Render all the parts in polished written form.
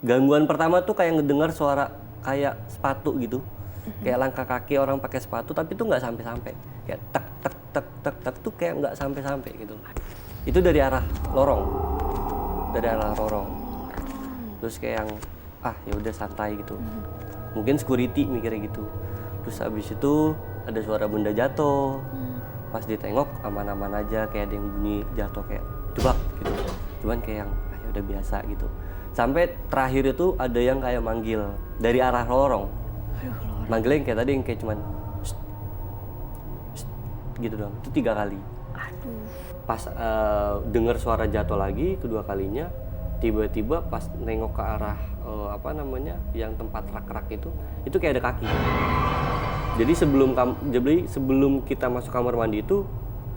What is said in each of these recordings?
Gangguan pertama tuh kayak ngedengar suara kayak sepatu gitu. Kayak langkah kaki orang pakai sepatu tapi tuh nggak sampai-sampai. Kayak tek tek tek tek tek tuh kayak nggak sampai-sampai gitu. Itu dari arah lorong. Dari arah lorong. Terus kayak yang ya udah santai gitu. Mungkin security mikirnya gitu. Terus habis itu ada suara benda jatuh. Pas ditengok aman-aman aja, kayak ada yang bunyi jatuh kayak jebak gitu. Cuman kayak yang ya udah biasa gitu. Sampai terakhir itu ada yang kayak manggil dari arah lorong. Manggilnya yang kayak tadi yang kayak cuman "Shh, shh," gitu dong. Itu 3 kali. Pas dengar suara jatuh lagi kedua kalinya, tiba-tiba pas nengok ke arah yang tempat rak-rak itu kayak ada kaki. Jadi sebelum kita masuk kamar mandi itu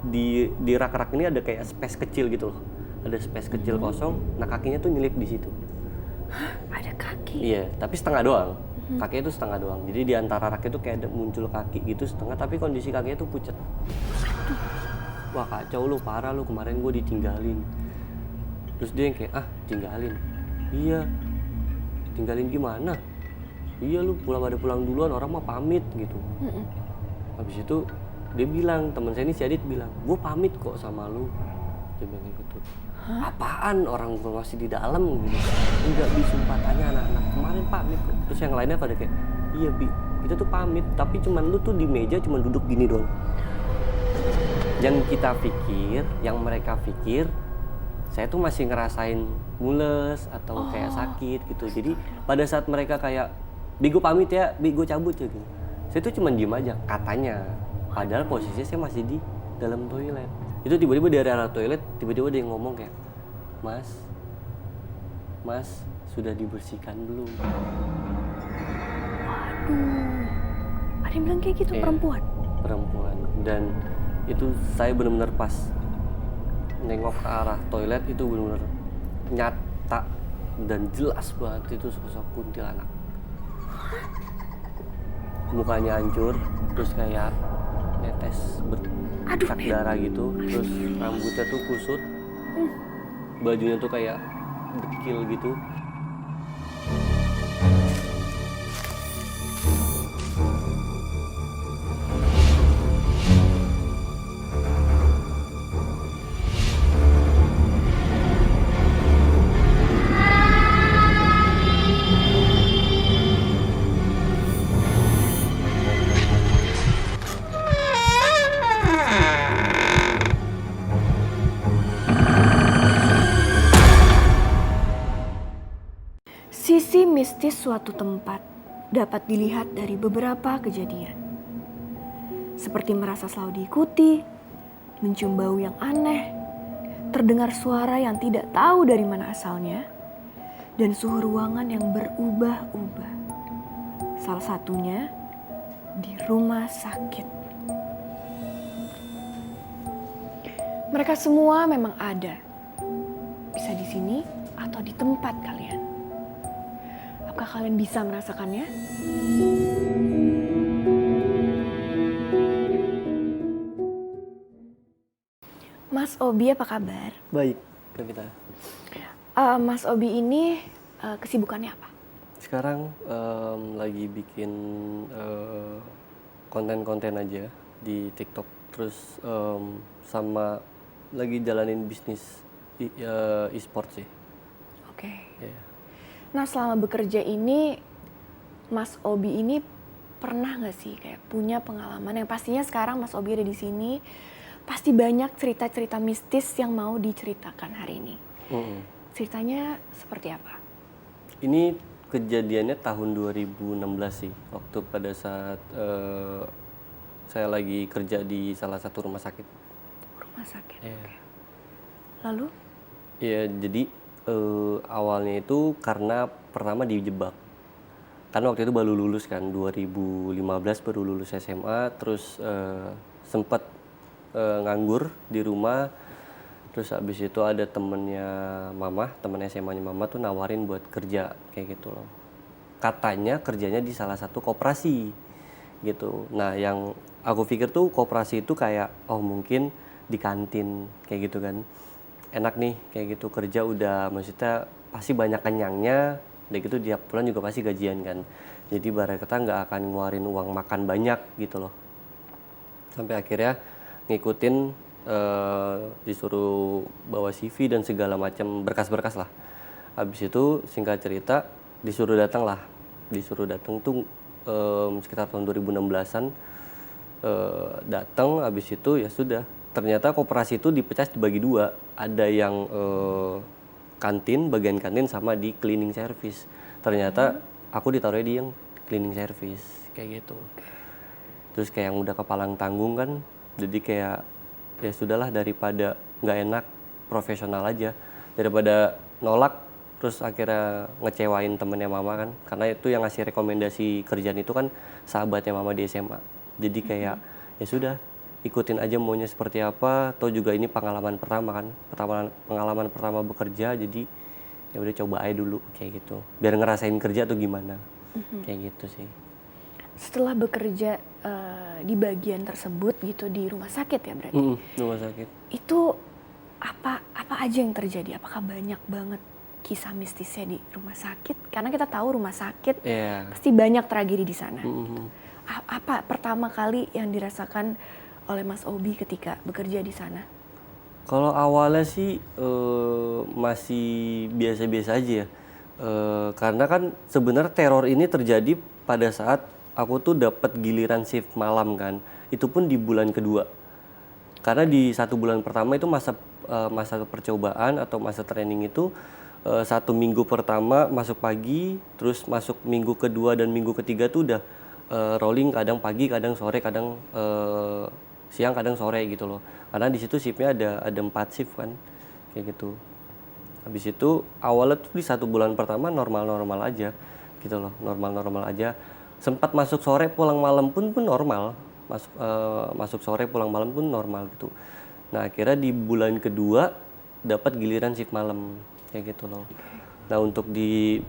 di rak-rak ini ada kayak space kecil gitu loh. Ada space kecil kosong, nah kakinya tuh nyelip di situ. Ada kaki? Iya, tapi setengah doang. Kakinya tuh setengah doang. Jadi di antara rak itu kayak ada muncul kaki gitu setengah, tapi kondisi kakinya tuh pucet. Wah kacau lu, parah lu, kemarin gue ditinggalin. Terus dia yang kayak, tinggalin? Iya. Tinggalin gimana? Iya lu pulang duluan, orang mah pamit gitu. Habis itu dia bilang, teman saya ini si Adit bilang, gue pamit kok sama lu. Dia bilang gitu. Apaan, orang gue masih di dalam gitu. Enggak, disumpah tanya anak-anak, kemarin pamit kok. Terus yang lainnya pada kayak, iya Bi, kita tuh pamit, tapi cuman lu tuh di meja cuman duduk gini doang. Yang kita pikir, yang mereka pikir, saya tuh masih ngerasain mules atau kayak sakit gitu. Jadi pada saat mereka kayak, Bi gue pamit ya, Bi gue cabut ya gitu. Saya tuh cuman diem aja, katanya. Padahal posisinya saya masih di dalam toilet. Itu tiba-tiba dari arah toilet, tiba-tiba ada yang ngomong kayak, Mas, sudah dibersihkan belum? Waduh, ada yang bilang kayak gitu, perempuan? Perempuan. Dan itu saya benar-benar pas nengok ke arah toilet itu benar-benar nyata dan jelas banget itu sosok kuntilanak. Mukanya hancur, terus kayak netes bercak darah gitu, terus rambutnya tuh kusut, bajunya tuh kayak dekil gitu. Sisi mistis suatu tempat dapat dilihat dari beberapa kejadian. Seperti merasa selalu diikuti, mencium bau yang aneh, terdengar suara yang tidak tahu dari mana asalnya, dan suhu ruangan yang berubah-ubah. Salah satunya di rumah sakit. Mereka semua memang ada. Bisa di sini atau di tempat kalian. Apakah kalian bisa merasakannya? Mas Obi, apa kabar? Baik, kita. Mas Obi ini kesibukannya apa? Sekarang lagi bikin konten-konten aja di TikTok, terus sama lagi jalanin bisnis e-sport sih. Oke. Yeah. Nah, selama bekerja ini, Mas Obi ini pernah nggak sih kayak punya pengalaman yang pastinya sekarang Mas Obi ada di sini, pasti banyak cerita-cerita mistis yang mau diceritakan hari ini. Ceritanya seperti apa? Ini kejadiannya tahun 2016 sih, waktu pada saat saya lagi kerja di salah satu rumah sakit. Rumah sakit. Yeah. Okay. Lalu? Ya, jadi awalnya itu karena pertama dijebak. Karena waktu itu baru lulus kan, 2015 baru lulus SMA, terus sempat nganggur di rumah. Terus habis itu ada temennya mama, temen SMA-nya mama tuh nawarin buat kerja kayak gitu loh. Katanya kerjanya di salah satu koperasi gitu. Nah, yang aku pikir tuh koperasi itu kayak mungkin di kantin kayak gitu kan. Enak nih kayak gitu, kerja udah maksudnya pasti banyak kenyangnya, Udah gitu tiap bulan juga pasti gajian kan. Jadi ibarat kata nggak akan ngeluarin uang makan banyak gitu loh. Sampai akhirnya ngikutin disuruh bawa CV dan segala macam berkas-berkas lah. Habis itu singkat cerita disuruh datang tuh sekitar tahun 2016-an. Datang habis itu ya sudah. Ternyata koperasi itu dipecah dibagi dua. Ada yang kantin, bagian kantin sama di cleaning service. Ternyata aku ditaruhnya di yang cleaning service kayak gitu. Terus kayak yang udah kepalang tanggung kan, jadi kayak ya sudahlah daripada nggak enak, profesional aja daripada nolak terus akhirnya ngecewain temennya mama kan, karena itu yang ngasih rekomendasi kerjaan itu kan sahabatnya mama di SMA. Jadi kayak ya sudah ikutin aja maunya seperti apa, atau juga ini pengalaman pertama kan, pengalaman pertama bekerja, jadi ya udah coba aja dulu kayak gitu biar ngerasain kerja tuh gimana. Kayak gitu sih. Setelah bekerja di bagian tersebut gitu di rumah sakit ya berarti. Rumah sakit. Itu apa aja yang terjadi? Apakah banyak banget kisah mistisnya di rumah sakit? Karena kita tahu rumah sakit pasti banyak tragedi di sana. Apa pertama kali yang dirasakan oleh Mas Obi ketika bekerja di sana? Kalau awalnya sih masih biasa-biasa aja ya. Karena kan sebenarnya teror ini terjadi pada saat aku tuh dapat giliran shift malam kan. Itu pun di bulan kedua. Karena di 1 bulan pertama itu masa percobaan atau masa training itu 1 minggu pertama masuk pagi, terus masuk minggu kedua dan minggu ketiga tuh udah rolling, kadang pagi, kadang sore, kadang siang, kadang sore gitu loh. Karena di situ shiftnya ada 4 shift kan, kayak gitu. Habis itu awalnya tuh di 1 bulan pertama normal-normal aja gitu loh, normal-normal aja. Sempat masuk sore pulang malam pun normal, masuk sore pulang malam pun normal gitu. Nah akhirnya di bulan kedua dapat giliran shift malam kayak gitu loh. Nah untuk di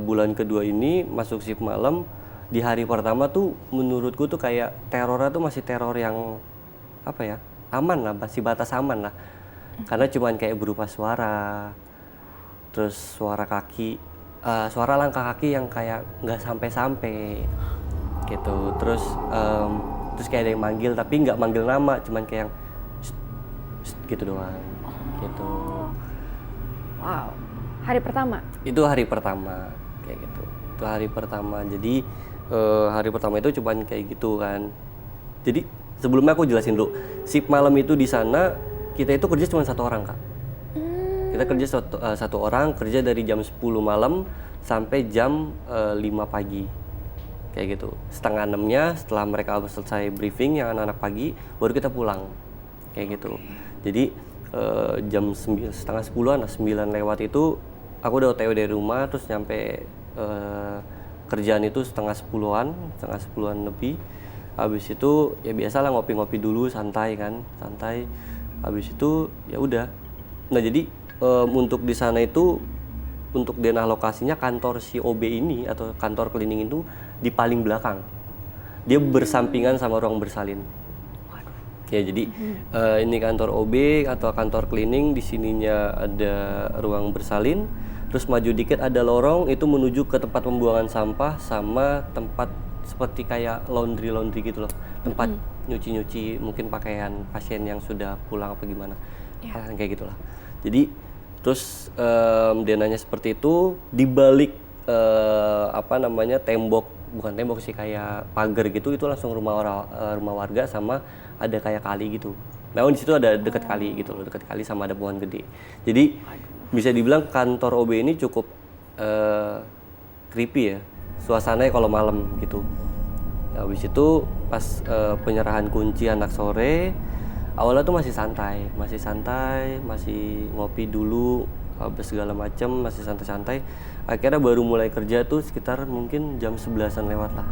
bulan kedua ini masuk shift malam, di hari pertama tuh menurutku tuh kayak terornya tuh masih teror yang apa ya, aman lah, masih batas aman lah. Karena cuman kayak berupa suara, terus suara kaki, suara langkah kaki yang kayak nggak sampai-sampai gitu. Terus kayak ada yang manggil tapi nggak manggil nama, cuman kayak yang gitu doang gitu. Wow, hari pertama? Itu hari pertama kayak gitu. Itu hari pertama. Jadi hari pertama itu cuman kayak gitu kan. Jadi sebelumnya aku jelasin dulu. Shift malam itu di sana kita itu kerja cuma 1 orang Kak. Kita kerja satu orang, kerja dari jam 10 malam sampai jam 5 pagi kayak gitu. Setengah 6-nya setelah mereka selesai briefing yang anak-anak pagi baru kita pulang kayak gitu. Jadi jam setengah 10-an, 9 lewat itu aku udah OTW dari rumah, terus nyampe kerjaan itu setengah 10-an lebih. Habis itu ya biasalah ngopi-ngopi dulu, santai kan, santai. Habis itu ya udah. Nah jadi untuk di sana itu, untuk denah lokasinya kantor si OB ini atau kantor cleaning itu di paling belakang. Dia bersampingan sama ruang bersalin. Ya jadi ini kantor OB atau kantor cleaning, di sininya ada ruang bersalin. Terus maju dikit ada lorong, itu menuju ke tempat pembuangan sampah sama tempat seperti kayak laundry gitu loh. Tempat nyuci mungkin pakaian pasien yang sudah pulang apa gimana. Kayak gitulah. Jadi terus denahnya seperti itu, di balik tembok, bukan tembok sih, kayak pagar gitu, itu langsung rumah warga sama ada kayak kali gitu. Memang di situ ada dekat kali gitu loh, dekat kali sama ada pohon gede. Jadi bisa dibilang kantor OB ini cukup creepy ya, suasananya kalau malam gitu. Nah, habis itu pas penyerahan kunci anak sore, awalnya tuh masih santai, masih ngopi dulu, segala macam, masih santai-santai. Akhirnya baru mulai kerja tuh sekitar mungkin jam 11-an lewat lah.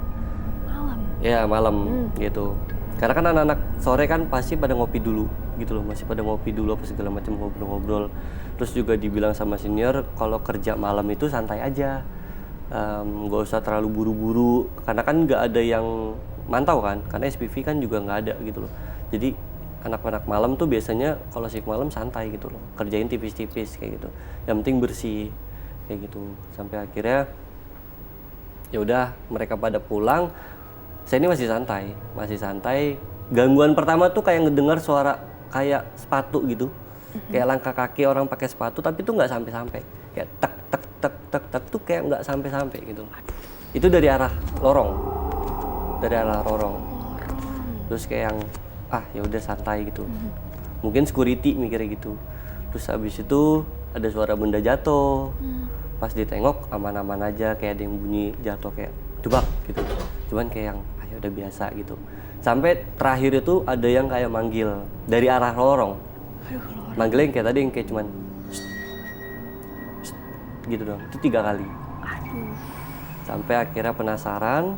Malam? Ya malam gitu. Karena kan anak-anak sore kan pasti pada ngopi dulu gitu loh, masih pada ngopi dulu apa segala macam, ngobrol-ngobrol. Terus juga dibilang sama senior kalau kerja malam itu santai aja, nggak usah terlalu buru-buru, karena kan nggak ada yang mantau kan, karena SPV kan juga nggak ada gitu loh. Jadi anak-anak malam tuh biasanya kalau shift malam santai gitu loh, kerjain tipis-tipis kayak gitu. Yang penting bersih kayak gitu. Sampai akhirnya ya udah mereka pada pulang, saya ini masih santai. Gangguan pertama tuh kayak ngedengar suara kayak sepatu gitu, kayak langkah kaki orang pakai sepatu, tapi tuh nggak sampai-sampai, kayak tek tek tek tek tek tuh kayak nggak sampai-sampai gitu. Itu dari arah lorong. Terus kayak yang ya udah santai gitu. Mungkin security mikirnya gitu. Terus habis itu ada suara benda jatuh. Pas ditengok aman-aman aja, kayak ada yang bunyi jatuh kayak jebak gitu. Cuman kayak yang ya udah biasa gitu. Sampai terakhir itu ada yang kayak manggil dari arah lorong. Manggilnya yang kayak tadi yang kayak cuman "Shh, shh," gitu dong. Itu 3 kali. Sampai akhirnya penasaran,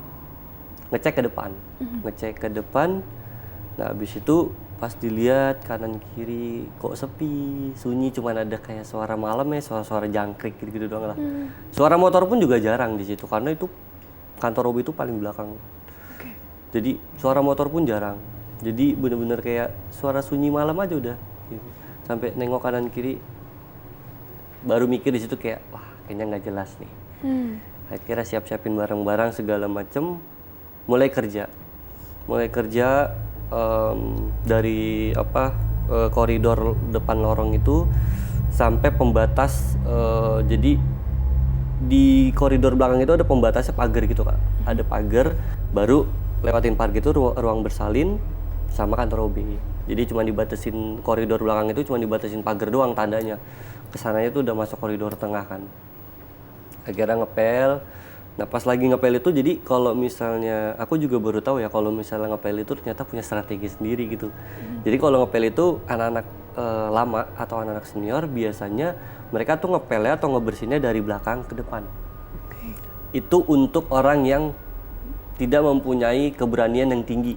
ngecek ke depan. Nah habis itu pas dilihat kanan kiri kok sepi, sunyi, cuman ada kayak suara malam ya, suara jangkrik gitu doang lah. Suara motor pun juga jarang di situ karena itu kantor OB itu paling belakang. Jadi suara motor pun jarang. Jadi bener-bener kayak suara sunyi malam aja udah. Gitu. Sampai nengok kanan kiri, baru mikir di situ kayak wah kayaknya nggak jelas nih. Akhirnya siap-siapin barang-barang segala macem, mulai kerja dari koridor depan lorong itu sampai pembatas. Jadi di koridor belakang itu ada pembatasnya pagar gitu Kak, ada pagar, baru lewatin pagar itu ruang bersalin sama kantor OB. Jadi cuma dibatasin koridor belakang itu, cuma dibatasin pagar doang tandanya. Kesananya tuh udah masuk koridor tengah kan. Akhirnya ngepel. Nah pas lagi ngepel itu, jadi kalau misalnya aku juga baru tahu ya, kalau misalnya ngepel itu ternyata punya strategi sendiri gitu. Jadi kalau ngepel itu anak-anak lama atau anak-anak senior biasanya mereka tuh ngepelnya atau ngebersihinnya dari belakang ke depan. Itu untuk orang yang tidak mempunyai keberanian yang tinggi.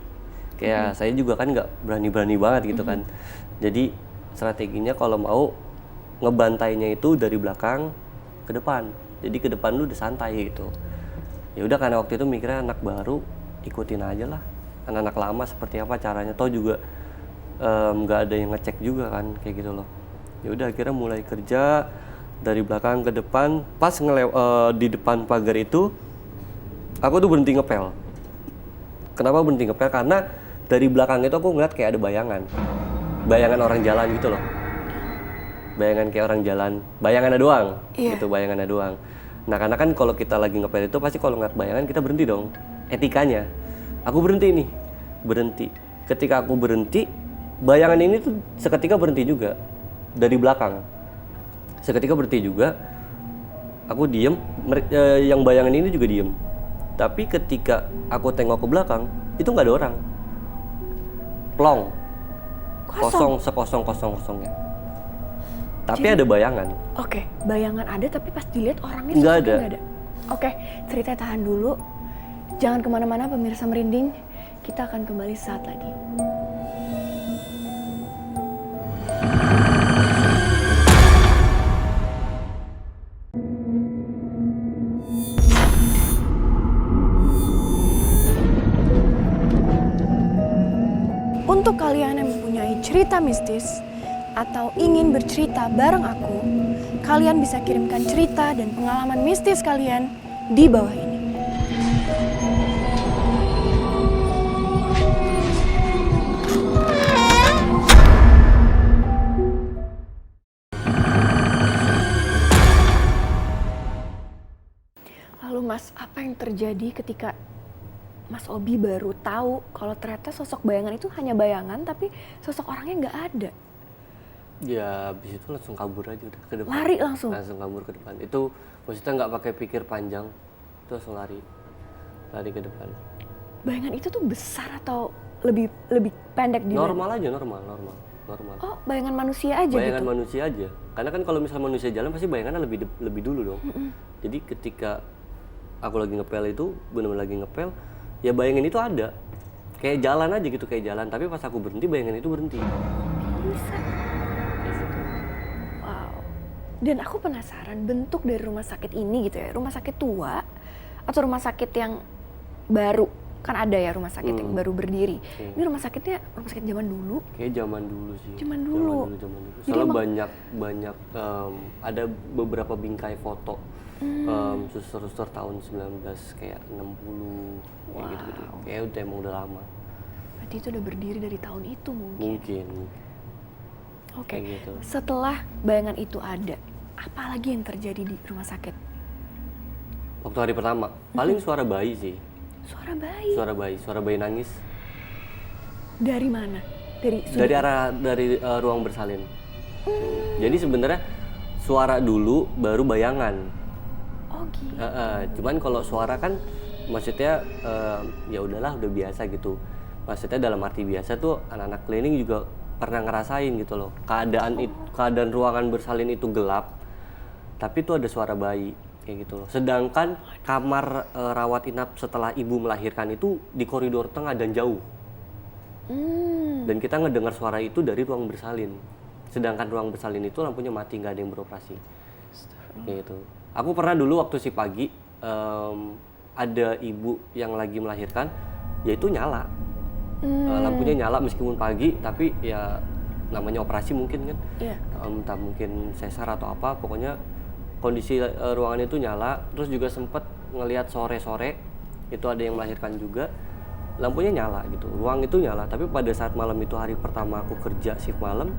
Kayak saya juga kan nggak berani-berani banget gitu kan. Jadi strateginya kalau mau ngebantainya itu dari belakang ke depan. Jadi ke depan lu udah santai gitu. Ya udah karena waktu itu mikirnya anak baru, ikutin aja lah. Anak-anak lama seperti apa caranya, toh juga nggak ada yang ngecek juga kan kayak gitu loh. Ya udah akhirnya mulai kerja dari belakang ke depan. Pas di depan pagar itu aku tuh berhenti ngepel. Kenapa berhenti ngepel? Karena dari belakang itu aku ngeliat kayak ada bayangan orang jalan gitu loh. Bayangan kayak orang jalan, bayangannya doang, gitu, bayangannya doang. Nah karena kan kalau kita lagi ngepel itu pasti kalau ngeliat bayangan kita berhenti dong, etikanya. Aku berhenti. Ketika aku berhenti, bayangan ini tuh seketika berhenti juga dari belakang. Seketika berhenti juga, aku diem, yang bayangan ini juga diem. Tapi ketika aku tengok ke belakang, itu nggak ada orang, plong, kosong sekosong-kosongnya. Tapi jadi, ada bayangan. Oke, bayangan ada tapi pas dilihat orangnya nggak ada. Oke, cerita tahan dulu. Jangan kemana-mana pemirsa merinding. Kita akan kembali saat lagi. Untuk kalian yang mempunyai cerita mistis atau ingin bercerita bareng aku, kalian bisa kirimkan cerita dan pengalaman mistis kalian di bawah ini. Lalu Mas, apa yang terjadi ketika Mas Obi baru tahu kalau ternyata sosok bayangan itu hanya bayangan tapi sosok orangnya nggak ada? Ya habis itu langsung kabur aja udah ke depan. Lari langsung kabur ke depan. Itu maksudnya nggak pakai pikir panjang, itu langsung lari ke depan. Bayangan itu tuh besar atau lebih pendek di normal aja, normal. Oh, bayangan manusia aja bayangan gitu? Manusia aja. Karena kan kalau misalnya manusia jalan pasti bayangannya lebih dulu dong. Jadi ketika aku lagi ngepel itu, benar-benar lagi ngepel, ya bayangan itu ada. Kayak jalan aja gitu, kayak jalan. Tapi pas aku berhenti, bayangan itu berhenti. Bisa. Dan aku penasaran bentuk dari rumah sakit ini gitu ya, rumah sakit tua atau rumah sakit yang baru kan ada ya rumah sakit yang baru berdiri. Iya. Ini rumah sakitnya rumah sakit zaman dulu. Kayak zaman dulu sih. Zaman dulu. Jadi Soalnya emang- banyak ada beberapa bingkai foto suster-suster tahun 19 kayak 60 kayak gitu-gitu. Kayak udah lama. Berarti itu udah berdiri dari tahun itu mungkin. Mungkin. Oke. Kayak gitu. Setelah bayangan itu ada, apa lagi yang terjadi di rumah sakit? Waktu hari pertama, paling suara bayi sih. Suara bayi. Suara bayi nangis. Dari mana? Dari Ruang bersalin. Jadi sebenarnya suara dulu baru bayangan. Oh gitu. Cuman kalau suara kan maksudnya ya udahlah udah biasa gitu. Maksudnya dalam arti biasa tuh anak-anak cleaning juga pernah ngerasain gitu loh. Keadaan ruangan bersalin itu gelap, tapi tuh ada suara bayi kayak gitu loh. Sedangkan kamar rawat inap setelah ibu melahirkan itu di koridor tengah dan jauh. Dan kita ngedengar suara itu dari ruang bersalin. Sedangkan ruang bersalin itu lampunya mati, nggak ada yang beroperasi. Kayak gitu. Aku pernah dulu waktu si pagi ada ibu yang lagi melahirkan, yaitu nyala. Lampunya nyala meskipun pagi, tapi ya namanya operasi mungkin kan. Iya. Entah mungkin sesar atau apa, pokoknya kondisi ruangan itu nyala. Terus juga sempet ngelihat sore-sore itu ada yang melahirkan juga, lampunya nyala gitu, ruang itu nyala. Tapi pada saat malam itu, hari pertama aku kerja shift malam,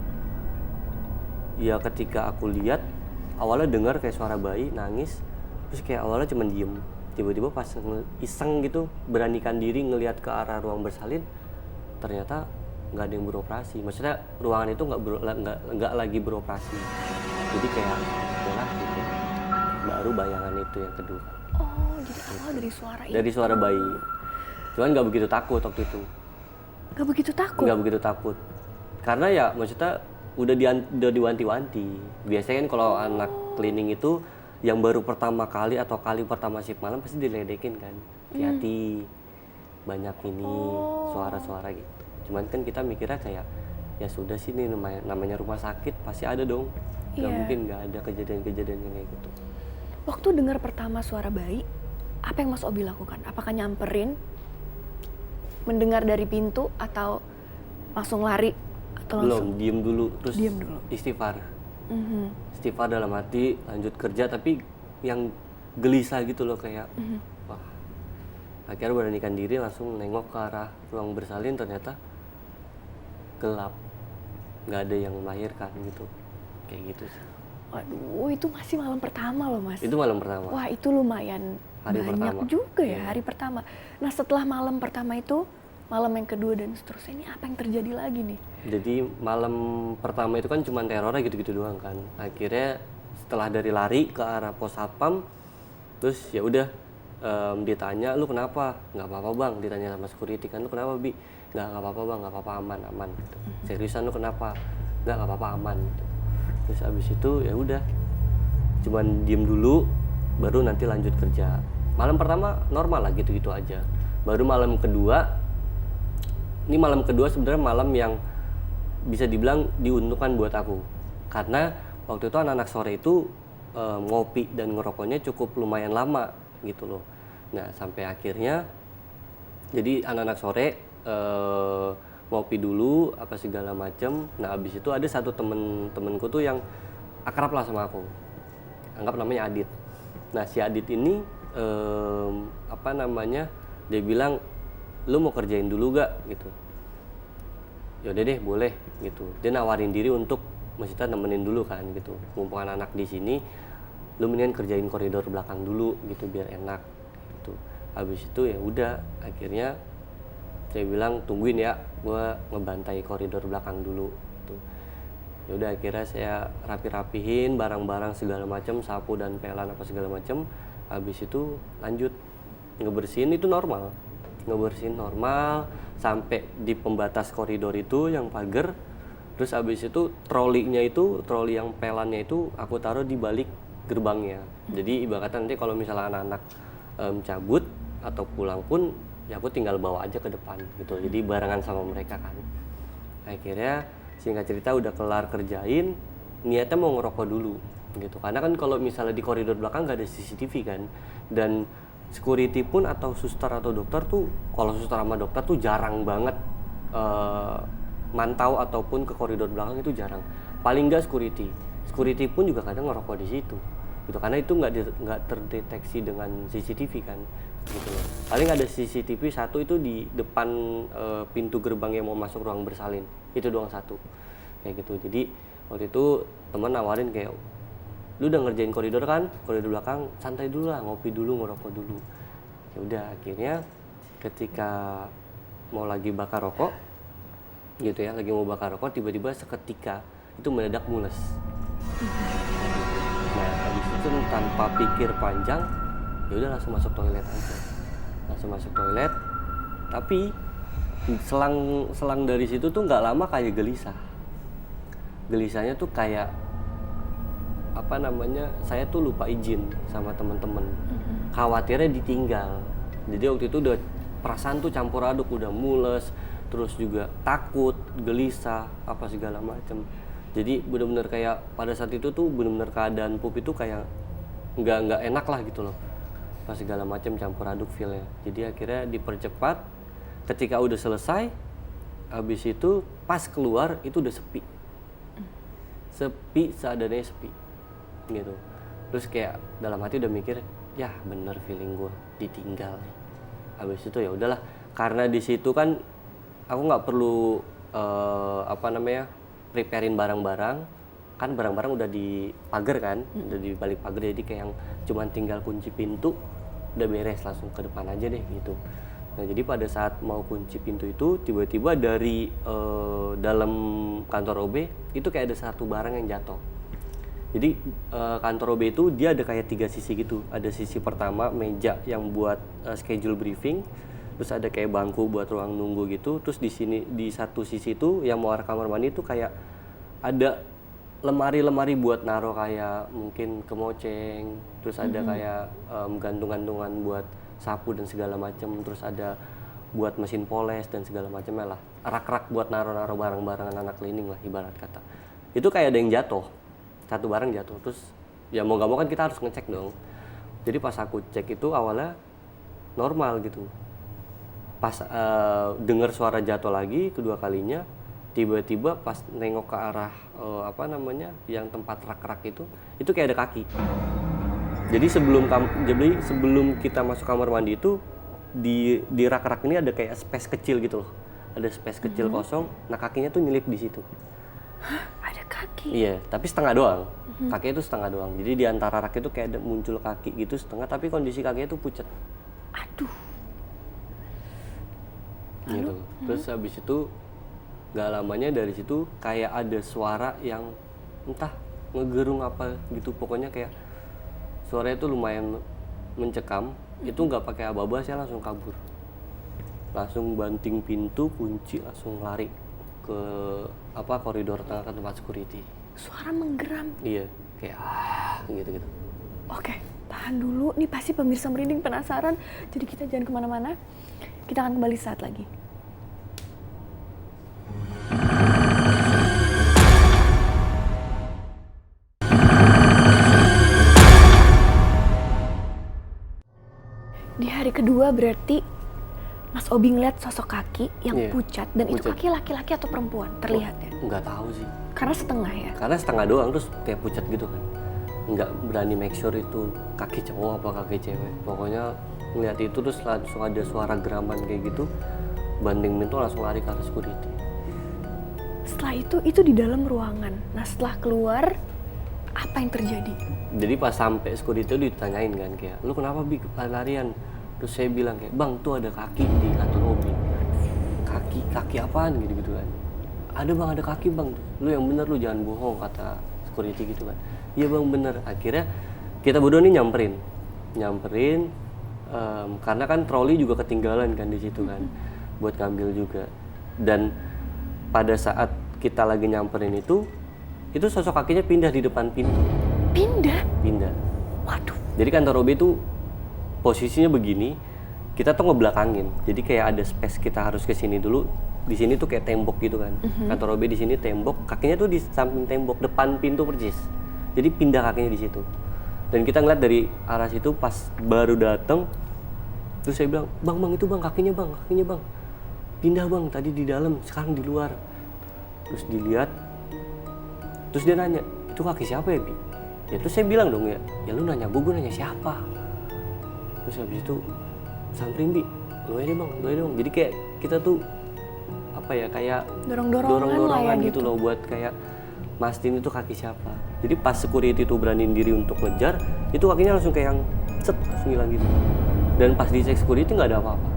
ya ketika aku lihat awalnya dengar kayak suara bayi nangis, terus kayak awalnya cuman diem, tiba-tiba pas iseng gitu beranikan diri ngelihat ke arah ruang bersalin, ternyata nggak ada yang beroperasi. Maksudnya ruangan itu nggak lagi beroperasi. Jadi kayak udahlah gitu. Baru bayangan itu yang kedua. Oh, jadi awal dari suara itu. Dari suara bayi. Cuman nggak begitu takut waktu itu. Gak begitu takut? Nggak begitu takut. Karena ya maksudnya udah diwanti-wanti. Biasanya kan kalau anak cleaning itu yang baru pertama kali atau kali pertama shift malam pasti diledekin kan. Hati-hati. Banyak ini suara-suara gitu. Cuman kan kita mikirnya kayak ya sudah sih, ini namanya rumah sakit, pasti ada dong. Nggak mungkin nggak ada kejadian-kejadian yang kayak gitu. Waktu dengar pertama suara bayi, apa yang Mas Obi lakukan? Apakah nyamperin, mendengar dari pintu, atau langsung lari? Atau langsung? Belum, diem dulu, terus Diem dulu. istighfar. Istighfar dalam hati, lanjut kerja, tapi yang gelisah gitu loh kayak wah. Akhirnya beranikan diri langsung nengok ke arah ruang bersalin, ternyata gelap, nggak ada yang melahirkan gitu, kayak gitu sih. Waduh, itu masih malam pertama loh Mas. Itu malam pertama. Wah, itu lumayan Hari banyak pertama. juga ya hari pertama. Nah, setelah malam pertama itu, malam yang kedua dan seterusnya, ini apa yang terjadi lagi nih? Jadi malam pertama itu kan cuma terornya gitu-gitu doang kan. Akhirnya setelah dari lari ke arah pos satpam, terus ya udah ditanya, lu kenapa? Nggak apa-apa bang, ditanya sama security kan, lu kenapa Bi? Nggak apa-apa bang, nggak apa-apa, aman gitu. Seriusan lu kenapa? Nggak apa-apa, aman gitu. Terus abis itu ya udah, cuman diem dulu, baru nanti lanjut kerja. Malam pertama normal lah gitu-gitu aja. Baru malam kedua, ini malam kedua sebenarnya malam yang bisa dibilang diuntungkan buat aku, karena waktu itu anak-anak sore itu ngopi dan ngerokoknya cukup lumayan lama gitu loh. Nah sampai akhirnya jadi anak-anak sore ngopi dulu apa segala macem. Nah abis itu ada satu temenku tuh yang akrab lah sama aku, anggap namanya Adit. Nah si Adit ini dia bilang, lu mau kerjain dulu gak gitu. Yaudah deh boleh gitu. Dia nawarin diri untuk maksudnya nemenin dulu kan gitu, mumpung anak-anak di sini, lu mendingan kerjain koridor belakang dulu gitu biar enak gitu. Habis itu ya udah, akhirnya saya bilang tungguin ya, gua ngebantai koridor belakang dulu gitu. Ya udah akhirnya saya rapi-rapihin barang-barang segala macam, sapu dan pelan apa segala macam. Habis itu lanjut ngebersihin, itu normal, ngebersihin normal sampai di pembatas koridor itu yang pagar. Terus habis itu troli yang pelannya itu aku taruh di balik gerbangnya. Jadi ibaratnya nanti kalau misalnya anak-anak cabut atau pulang pun ya aku tinggal bawa aja ke depan gitu, jadi barengan sama mereka kan. Akhirnya singkat cerita udah kelar kerjain, niatnya mau ngerokok dulu gitu, karena kan kalau misalnya di koridor belakang nggak ada CCTV kan, dan security pun atau suster atau dokter tuh, kalau suster sama dokter tuh jarang banget mantau ataupun ke koridor belakang, itu jarang. Paling nggak security pun juga kadang ngerokok di situ gitu, karena itu nggak terdeteksi dengan CCTV kan gitu loh. Paling ada CCTV satu itu di depan pintu gerbang yang mau masuk ruang bersalin, itu doang satu kayak gitu. Jadi waktu itu teman nawarin kayak, lu udah ngerjain koridor kan, koridor belakang, santai dulu lah, ngopi dulu, ngerokok dulu. Ya udah, akhirnya ketika mau lagi bakar rokok gitu ya, lagi mau bakar rokok, tiba-tiba seketika itu mendadak mules. Nah habis itu tanpa pikir panjang, ya udah langsung masuk toilet aja, langsung masuk toilet. Tapi selang dari situ tuh nggak lama kayak gelisahnya tuh kayak apa namanya, saya tuh lupa izin sama teman-teman, khawatirnya ditinggal. Jadi waktu itu udah perasaan tuh campur aduk, udah mules, terus juga takut, gelisah, apa segala macam. Jadi benar-benar kayak pada saat itu tuh benar-benar keadaan pup itu kayak nggak enak lah gitu loh, pas segala macam campur aduk feelnya. Jadi akhirnya dipercepat. Ketika udah selesai, habis itu pas keluar itu udah sepi seadanya, sepi gitu. Terus kayak dalam hati udah mikir, ya bener feeling gue ditinggal nih. Habis itu ya udahlah, karena di situ kan aku nggak perlu preparein barang-barang, kan barang-barang udah di pagar kan, udah di balik pagar, jadi kayak yang cuman tinggal kunci pintu, udah beres, langsung ke depan aja deh gitu. Nah jadi pada saat mau kunci pintu itu, tiba-tiba dari dalam kantor OB itu kayak ada satu barang yang jatuh. Jadi kantor OB itu dia ada kayak 3 sisi gitu. Ada sisi pertama meja yang buat schedule briefing, terus ada kayak bangku buat ruang nunggu gitu. Terus di sini di satu sisi itu yang mau arah kamar mandi itu kayak ada lemari-lemari buat naruh kayak mungkin kemoceng, terus ada kayak gantung-gantungan buat sapu dan segala macam, terus ada buat mesin poles dan segala macamnya lah. Rak-rak buat naruh-naruh barang-barang anak cleaning lah ibarat kata. Itu kayak ada yang jatuh. Satu barang jatuh, terus ya mau gak mau kan kita harus ngecek dong. Jadi pas aku cek itu awalnya normal gitu. Pas dengar suara jatuh lagi kedua kalinya, tiba-tiba pas nengok ke arah yang tempat rak-rak itu kayak ada kaki. Jadi sebelum kita masuk kamar mandi itu di rak-rak ini ada kayak space kecil gitu loh. Ada space kecil kosong, nah kakinya tuh nyelip di situ. Hah, ada kaki? Iya, tapi setengah doang. Kakinya itu setengah doang. Jadi di antara rak itu kayak ada muncul kaki gitu setengah, tapi kondisi kakinya tuh pucat. Aduh. Gitu. Terus habis itu gak lamanya dari situ kayak ada suara yang entah ngegerung apa gitu. Pokoknya kayak suaranya itu lumayan mencekam. Itu nggak pakai aba-aba, saya langsung kabur. Langsung banting pintu, kunci, langsung lari ke koridor tengah ke tempat security. Suara menggeram. Iya, kayak gitu. Oke, tahan dulu. Nih pasti pemirsa merinding penasaran. Jadi kita jangan kemana-mana. Kita akan kembali saat lagi. Di hari kedua berarti Mas Obi ngeliat sosok kaki yang pucat, dan itu kaki laki-laki atau perempuan terlihat ya? Nggak tahu sih. Karena setengah ya? Karena setengah doang, terus kayak pucat gitu kan. Nggak berani make sure itu kaki cowok apa kaki cewek. Pokoknya ngeliat itu terus langsung ada suara geraman kayak gitu. Banting pintu langsung lari ke arah security. Setelah itu di dalam ruangan. Nah setelah keluar, apa yang terjadi? Jadi pas sampai security itu ditanyain kan kayak, lu kenapa Bi larian? Terus saya bilang kayak, bang tuh ada kaki di kantor Obi. Kaki apaan gitu kan? Ada bang, ada kaki bang. Lu yang bener, lu jangan bohong, kata security gitu kan. Iya bang bener. Akhirnya kita berdua nih nyamperin karena kan troli juga ketinggalan kan di situ kan, buat ngambil juga. Dan pada saat kita lagi nyamperin itu sosok kakinya pindah di depan pintu. Pindah. Waduh. Jadi kantor OB itu posisinya begini, kita tuh ngebelakangin. Jadi kayak ada space, kita harus ke sini dulu. Di sini tuh kayak tembok gitu kan. Kantor OB di sini tembok, kakinya tuh di samping tembok depan pintu persis. Jadi pindah kakinya di situ. Dan kita ngeliat dari arah situ pas baru dateng, Terus saya bilang, bang itu bang kakinya bang, pindah bang, tadi di dalam, sekarang di luar. Terus dilihat, terus dia nanya, itu kaki siapa ya Bi? Ya terus saya bilang dong ya lu nanya gue nanya siapa? Terus habis itu samperin Bi, lu aja deh bang. Jadi kayak kita tuh apa ya, kayak dorong-dorongan gitu loh buat kayak mastiin itu kaki siapa. Jadi pas security itu beraniin diri untuk ngejar, itu kakinya langsung kayak yang set, langsung hilang gitu. Dan pas dicek security nggak ada apa-apa.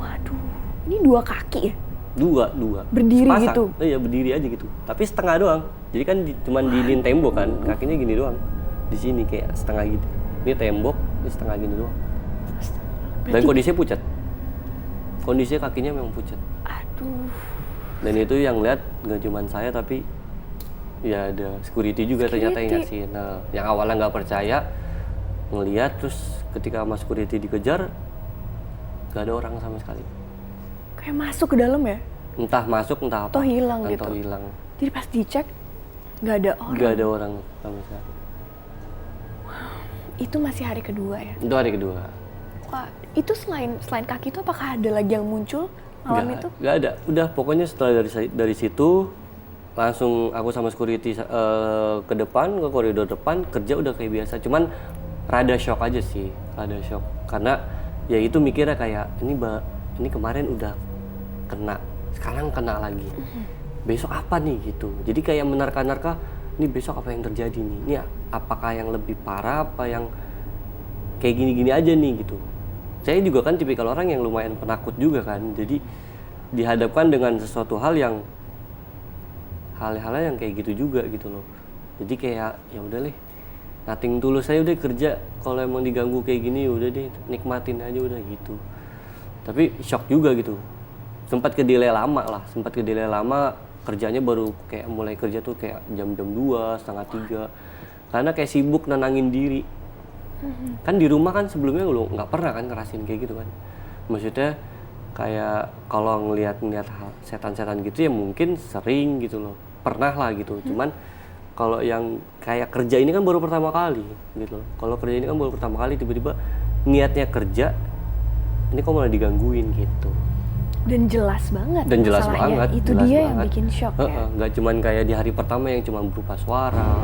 Waduh, ini 2 kaki ya? Dua. Berdiri sepasang. gitu? Iya berdiri aja gitu. Tapi setengah doang. Jadi kan cuman diinin tembok kan, kakinya gini doang. Di sini kayak setengah gitu. Ini tembok, ini setengah gini doang. Dan kondisinya pucat. Kondisinya kakinya memang pucat. Aduh. Dan itu yang lihat nggak cuman saya tapi ya ada security juga ternyata yang ngasih. Nah, yang awalnya nggak percaya ngelihat, terus ketika mas security dikejar nggak ada orang sama sekali. Kayak masuk ke dalam ya? Entah masuk entah apa. Atau hilang gitu. Atau hilang. Jadi pas dicek nggak ada orang. Nggak ada orang sama sekali. Itu masih hari kedua ya? Itu hari kedua. Wah, itu selain kaki itu apakah ada lagi yang muncul malam itu? Nggak ada. Udah pokoknya setelah dari situ langsung aku sama security ke depan, ke koridor depan, kerja udah kayak biasa. Cuman rada shock aja sih, rada shock. Karena ya itu mikirnya kayak ini kemarin udah kena, sekarang kena lagi. Besok apa nih gitu. Jadi kayak menerka-nerka, ini besok apa yang terjadi nih? Ini apakah yang lebih parah, apa yang kayak gini-gini aja nih gitu. Saya juga kan tipikal orang yang lumayan penakut juga kan. Jadi dihadapkan dengan sesuatu hal-hal yang kayak gitu juga gitu loh. Jadi kayak ya udah deh, nothing tulus saya udah kerja. Kalau emang diganggu kayak gini udah deh, nikmatin aja udah gitu. Tapi shock juga gitu. Sempat ke delay lama, kerjanya baru kayak mulai kerja tuh kayak jam-jam 2, setengah 3. Karena kayak sibuk nenangin diri. Kan di rumah kan sebelumnya lu nggak pernah kan ngerasain kayak gitu kan. Maksudnya kayak kalau ngelihat setan-setan gitu ya mungkin sering gitu loh. Pernah lah gitu. Cuman kalau yang kayak kerja ini kan baru pertama kali gitu loh. Kalau kerja ini kan baru pertama kali tiba-tiba niatnya kerja, ini kok malah digangguin gitu. Dan jelas banget. Dan jelas masalahnya. banget. Itu jelas dia banget. yang bikin shock ya. Nggak cuman kayak di hari pertama yang cuma berupa suara,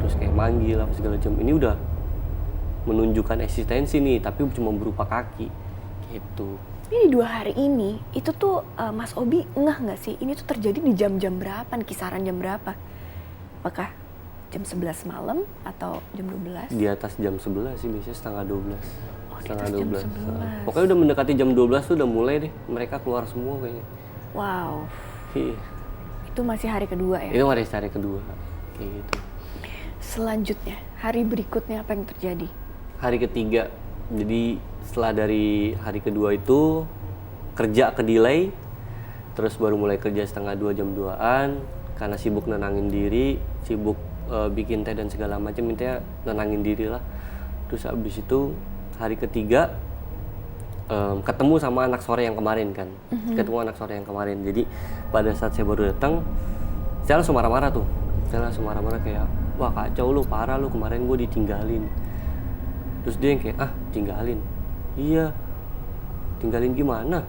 terus kayak manggil apa segala macam. Ini udah menunjukkan eksistensi nih, tapi cuma berupa kaki gitu. Ini di 2 hari ini, itu tuh Mas Obi ngeh nggak sih? Ini tuh terjadi di jam-jam berapa? Kisaran jam berapa? Apakah jam 11 malam atau jam 12? Di atas jam 11 sih, biasanya setengah 12. Oh, setengah jam 11. Pokoknya udah mendekati jam 12 tuh udah mulai deh, mereka keluar semua kayaknya. Wow. Iya. Itu masih hari kedua ya? Itu hari kedua, kayak gitu. Selanjutnya, hari berikutnya apa yang terjadi? Hari ketiga, jadi setelah dari hari kedua itu kerja ke delay, terus baru mulai kerja setengah 2 jam 2-an karena sibuk nenangin diri, sibuk bikin teh dan segala macam, intinya nenangin diri lah. Terus habis itu hari ketiga ketemu sama anak sore yang kemarin kan, jadi pada saat saya baru datang saya langsung marah-marah tuh, kayak wah kacau lu, parah lu, kemarin gue ditinggalin. Terus dia yang kayak tinggalin? Iya, tinggalin gimana?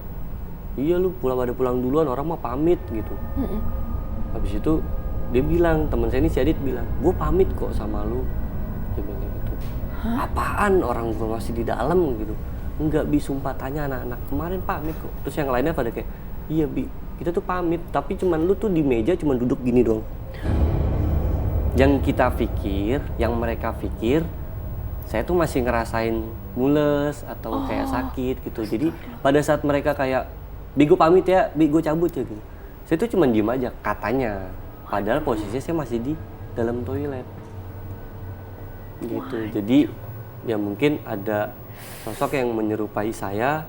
Iya lu pada pulang duluan, orang mah pamit gitu. Habis itu dia bilang, teman saya ini si Adit bilang, gue pamit kok sama lu. Dia bilang kayak gitu. Apaan, orang gue masih di dalam gitu. Enggak Bi, sumpah, tanya anak-anak, kemarin pamit kok. Terus yang lainnya pada kayak, iya Bi, kita tuh pamit, tapi cuman lu tuh di meja cuman duduk gini doang. Yang kita pikir, yang mereka pikir, saya tuh masih ngerasain mules atau kayak sakit gitu. Jadi pada saat mereka kayak, Bi gue pamit ya, Bi gue cabut ya gitu. Saya tuh cuman diem aja katanya. Padahal posisinya saya masih di dalam toilet. Gitu. Jadi ya mungkin ada sosok yang menyerupai saya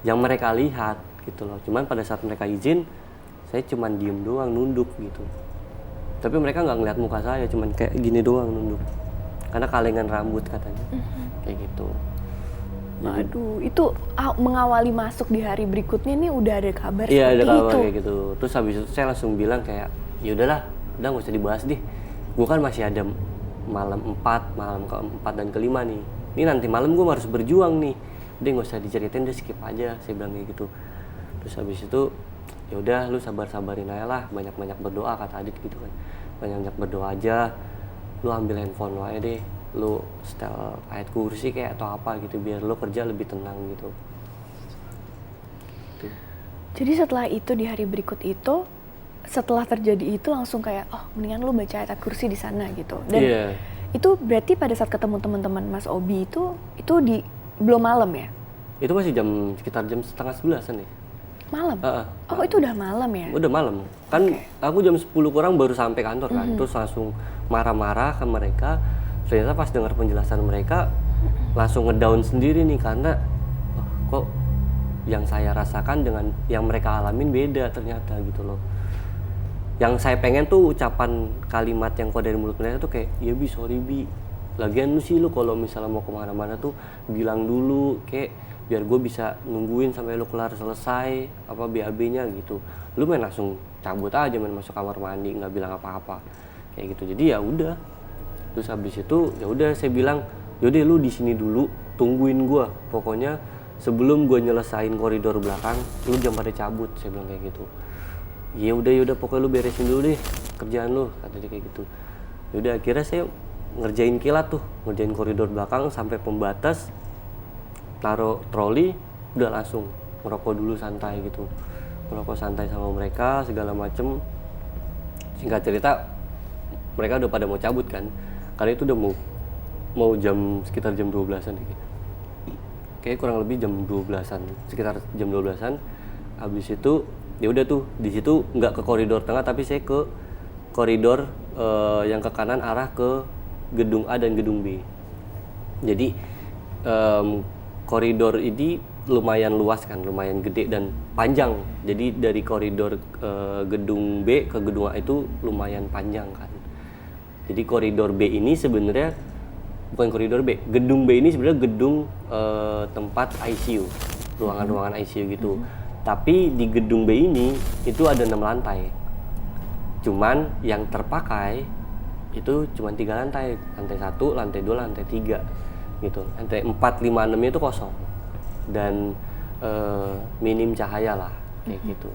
yang mereka lihat gitu loh. Cuman pada saat mereka izin, saya cuman diem doang, nunduk gitu. Tapi mereka nggak ngeliat muka saya, cuman kayak gini doang nunduk. Karena kalengan rambut katanya, kayak gitu. Waduh, itu mengawali masuk di hari berikutnya nih udah ada kabar seperti itu. Iya, ada kabar kayak gitu. Terus habis itu saya langsung bilang kayak, ya udahlah, udah nggak usah dibahas deh. Gue kan masih ada malam 4, malam ke-4 dan ke-5 nih. Ini ini nanti malam gue harus berjuang nih, udah nggak usah diceritain, udah skip aja, saya bilang kayak gitu. Terus habis itu ya udah lu sabarin aja lah, banyak berdoa kata Adit gitu kan, banyak berdoa aja, lu ambil handphone lu aja deh, lu setel ayat kursi kayak atau apa gitu biar lu kerja lebih tenang gitu. Tuh. Jadi setelah itu di hari berikut itu, setelah terjadi itu langsung kayak oh mendingan lu baca ayat kursi di sana gitu. Dan itu berarti pada saat ketemu teman-teman Mas Obi itu di belum malam ya? Itu masih sekitar jam 10:30 nih. Malam? Oh itu udah malam ya? Udah malam. Kan aku jam 10 kurang baru sampai kantor kan. Terus langsung marah-marah ke mereka. Ternyata pas dengar penjelasan mereka langsung ngedown sendiri nih karena kok yang saya rasakan dengan yang mereka alamin beda ternyata gitu loh. Yang saya pengen tuh ucapan kalimat yang keluar dari mulut mereka tuh kayak ya Bi, sorry Bi, lagian lu sih lu kalau misalnya mau kemana-mana tuh bilang dulu kayak biar gue bisa nungguin sampai lu kelar selesai apa BAB-nya gitu. Lu main langsung cabut aja, main masuk kamar mandi nggak bilang apa-apa kayak gitu. Jadi ya udah, terus habis itu ya udah saya bilang yaudah lu di sini dulu tungguin gue, pokoknya sebelum gue nyelesain koridor belakang lu jangan pada cabut, saya bilang kayak gitu. Ya udah pokoknya lu beresin dulu deh kerjaan lu, kata dia kayak gitu. Ya udah akhirnya saya ngerjain kilat tuh, ngerjain koridor belakang sampai pembatas, taruh troli, udah langsung ngerokok dulu santai gitu, ngerokok santai sama mereka segala macem. Singkat cerita mereka udah pada mau cabut kan, karena itu udah mau sekitar jam 12-an deh. Kayak kurang lebih jam 12-an, sekitar jam 12-an. Habis itu ya udah tuh di situ nggak ke koridor tengah tapi saya ke koridor yang ke kanan arah ke gedung A dan gedung B. Jadi koridor ini lumayan luas kan, lumayan gede dan panjang. Jadi dari koridor gedung B ke gedung A itu lumayan panjang kan. Jadi koridor B ini sebenarnya bukan koridor B, gedung B ini sebenarnya gedung tempat ICU, ruangan-ruangan ICU gitu. Tapi di gedung B ini itu ada 6 lantai. Cuman yang terpakai itu cuma 3 lantai. Lantai 1, lantai 2, lantai 3 gitu. Lantai 4, 5, 6 itu kosong. Dan minim cahaya lah kayak gitu.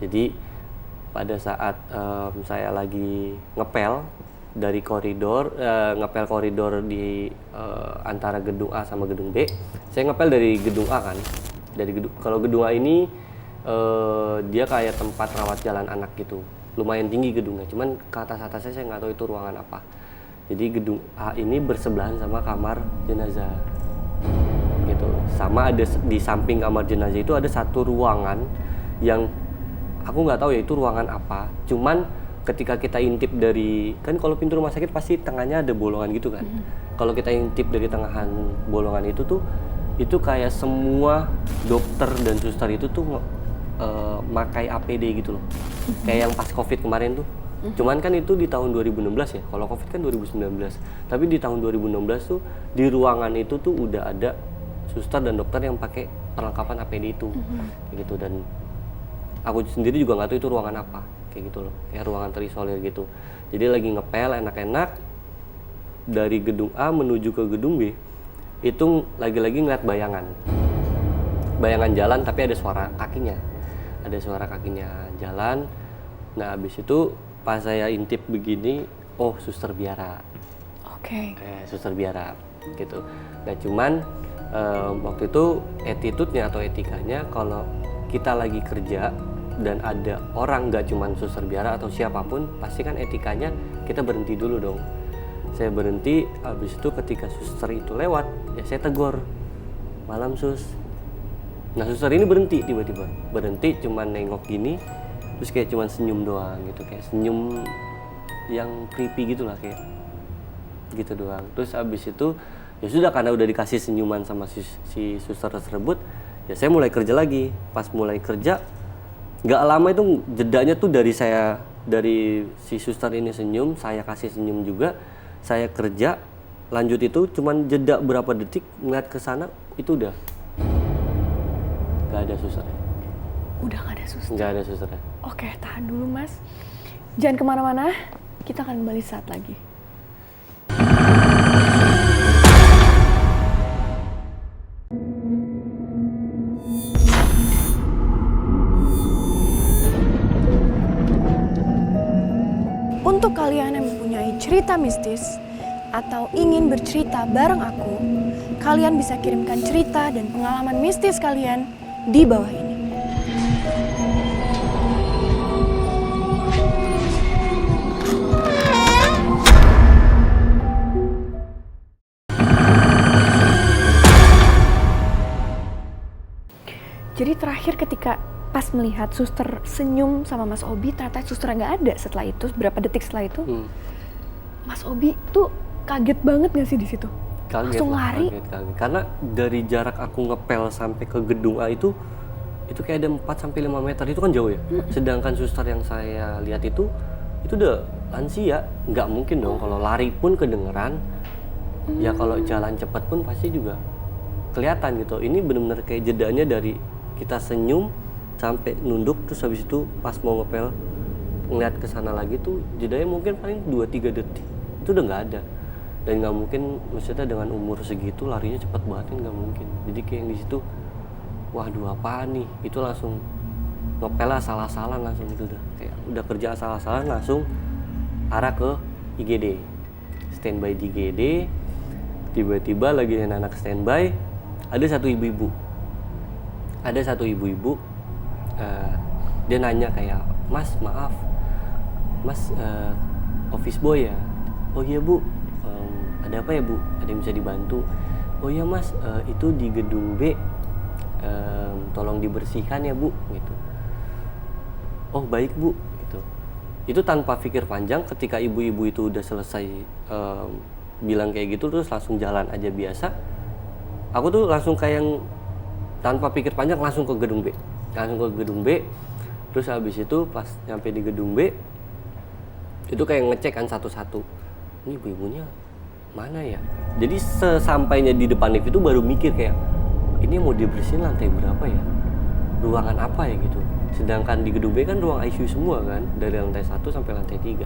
Jadi pada saat saya lagi ngepel dari koridor, ngepel koridor di antara gedung A sama gedung B, saya ngepel dari gedung A kan. Kalau gedung A ini dia kayak tempat rawat jalan anak gitu, lumayan tinggi gedungnya, cuman ke atasnya saya nggak tahu itu ruangan apa. Jadi gedung A ini bersebelahan sama kamar jenazah gitu, sama ada di samping kamar jenazah itu ada satu ruangan yang aku nggak tahu ya itu ruangan apa, cuman ketika kita intip dari, kan kalau pintu rumah sakit pasti tengahnya ada bolongan gitu kan. Kalau kita intip dari tengahan bolongan itu tuh, itu kayak semua dokter dan suster itu tuh makai APD gitu loh. Kayak yang pas COVID kemarin tuh. Cuman kan itu di tahun 2016 ya. Kalau COVID kan 2019. Tapi di tahun 2016 tuh di ruangan itu tuh udah ada suster dan dokter yang pakai perlengkapan APD itu. Kayak gitu, dan aku sendiri juga nggak tahu itu ruangan apa. Kayak gitu loh. Kayak ruangan terisolir gitu. Jadi lagi ngepel enak-enak dari gedung A menuju ke gedung B. Itu lagi-lagi ngeliat bayangan jalan tapi ada suara kakinya jalan. Nah habis itu pas saya intip begini, oh suster biara. Suster biara gitu. Nah cuman waktu itu attitude-nya atau etikanya kalau kita lagi kerja dan ada orang, nggak cuman suster biara atau siapapun, pasti kan etikanya kita berhenti dulu dong. Saya berhenti, habis itu ketika suster itu lewat, ya saya tegur, malam sus. Nah suster ini berhenti tiba-tiba, berhenti cuman nengok gini, terus kayak cuman senyum doang gitu, kayak senyum yang creepy gitu lah kayak gitu doang. Terus habis itu ya sudah, karena udah dikasih senyuman sama si suster tersebut, ya saya mulai kerja lagi. Pas mulai kerja, nggak lama itu jedanya tuh dari si suster ini senyum, saya kasih senyum juga, saya kerja, lanjut itu cuman jeda berapa detik ngeliat ke sana itu udah nggak ada susternya. Udah nggak ada suster? Nggak ada susternya. Oke, tahan dulu mas, jangan kemana-mana, kita akan kembali saat lagi. untuk kalian yang mempunyai cerita mistis atau ingin bercerita bareng aku, kalian bisa kirimkan cerita dan pengalaman mistis kalian di bawah ini. Jadi terakhir ketika pas melihat suster senyum sama Mas Obi, ternyata suster nggak ada setelah itu, berapa detik setelah itu. Mas Obi tuh kaget banget nggak sih di situ? Langsung lari. Kaget. Karena dari jarak aku ngepel sampai ke gedung A itu kayak ada 4-5 meter, itu kan jauh ya. Sedangkan suster yang saya lihat itu udah lansia, nggak mungkin dong kalau lari pun kedengeran. Ya kalau jalan cepat pun pasti juga kelihatan gitu. Ini benar-benar kayak jedanya dari kita senyum sampai nunduk, terus habis itu pas mau ngepel ngeliat ke sana lagi tuh jedanya mungkin paling 2-3 detik. Itu udah nggak ada. Dan nggak mungkin, maksudnya dengan umur segitu larinya cepat banget kan, nggak mungkin. Jadi kayak yang di situ, waduh apaan nih? Itu langsung ngepel salah-salah langsung itu udah kerja salah-salah langsung arah ke IGD. Standby di IGD, tiba-tiba lagi anak standby, ada satu ibu-ibu. Dia nanya kayak, Mas maaf, Mas office boy ya? Oh iya Bu, ada apa ya Bu? Ada yang bisa dibantu? Oh iya Mas, itu di gedung B, tolong dibersihkan ya Bu, gitu. Oh baik Bu, gitu. Itu tanpa pikir panjang, ketika ibu-ibu itu udah selesai bilang kayak gitu, terus langsung jalan aja biasa. Aku tuh langsung kayak yang tanpa pikir panjang langsung ke gedung B. Terus habis itu pas nyampe di gedung B, itu kayak ngecek kan satu-satu. Ini ibu-ibunya mana ya? Jadi sesampainya di depan lift itu baru mikir kayak, ini mau dibersihin lantai berapa ya? Ruangan apa ya gitu. Sedangkan di gedung B kan ruang ICU semua kan, dari lantai 1 sampai lantai 3.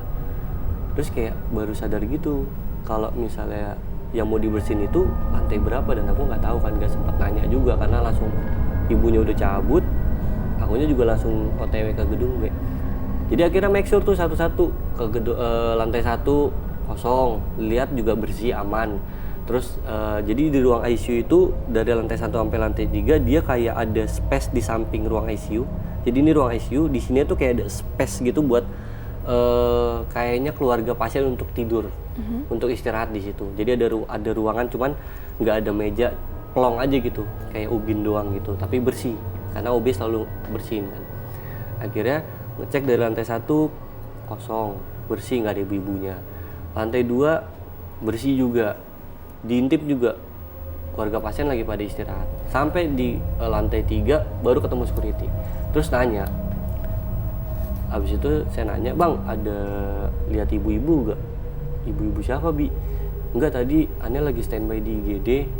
Terus kayak baru sadar gitu, kalau misalnya yang mau dibersihin itu lantai berapa, dan aku nggak tahu kan, nggak sempat nanya juga karena langsung ibunya udah cabut, akunya juga langsung OTW ke gedung B. Jadi akhirnya make sure tuh satu-satu ke lantai 1 kosong, lihat juga bersih aman. Terus jadi di ruang ICU itu dari lantai 1 sampai lantai 3 dia kayak ada space di samping ruang ICU. Jadi ini ruang ICU, di sini tuh kayak ada space gitu buat kayaknya keluarga pasien untuk tidur, untuk istirahat di situ. Jadi ada ruangan, cuman nggak ada meja, plong aja gitu, kayak ubin doang gitu, tapi bersih karena OB selalu bersihin kan. Akhirnya ngecek dari lantai 1 kosong, bersih, nggak ada ibu-ibunya. Lantai 2 bersih juga, diintip juga, keluarga pasien lagi pada istirahat. Sampai di lantai 3 baru ketemu security, terus nanya. Habis itu saya nanya, Bang, ada lihat ibu-ibu gak? Ibu-ibu siapa, Bi? Enggak, tadi Ane lagi standby di IGD,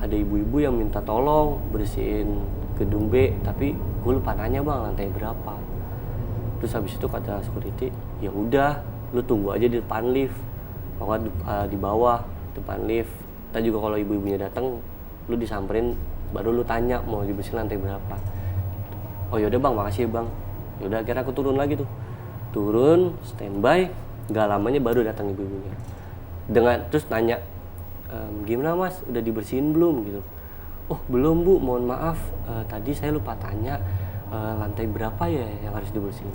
ada ibu-ibu yang minta tolong bersihin gedung B, tapi gue lupa nanya Bang, lantai berapa. Terus habis itu kata security, ya udah, lu tunggu aja di depan lift, pokoknya di bawah depan lift. Ntar juga kalau ibu-ibunya datang, lu disamperin, baru lu tanya mau dibersihin lantai berapa. Oh yaudah Bang, makasih ya Bang. Yaudah akhirnya aku turun lagi tuh, standby, gak lamanya baru datang ibu-ibunya. Terus nanya, gimana Mas, udah dibersihin belum gitu? Oh belum Bu, mohon maaf, tadi saya lupa tanya, lantai berapa ya yang harus dibersihin?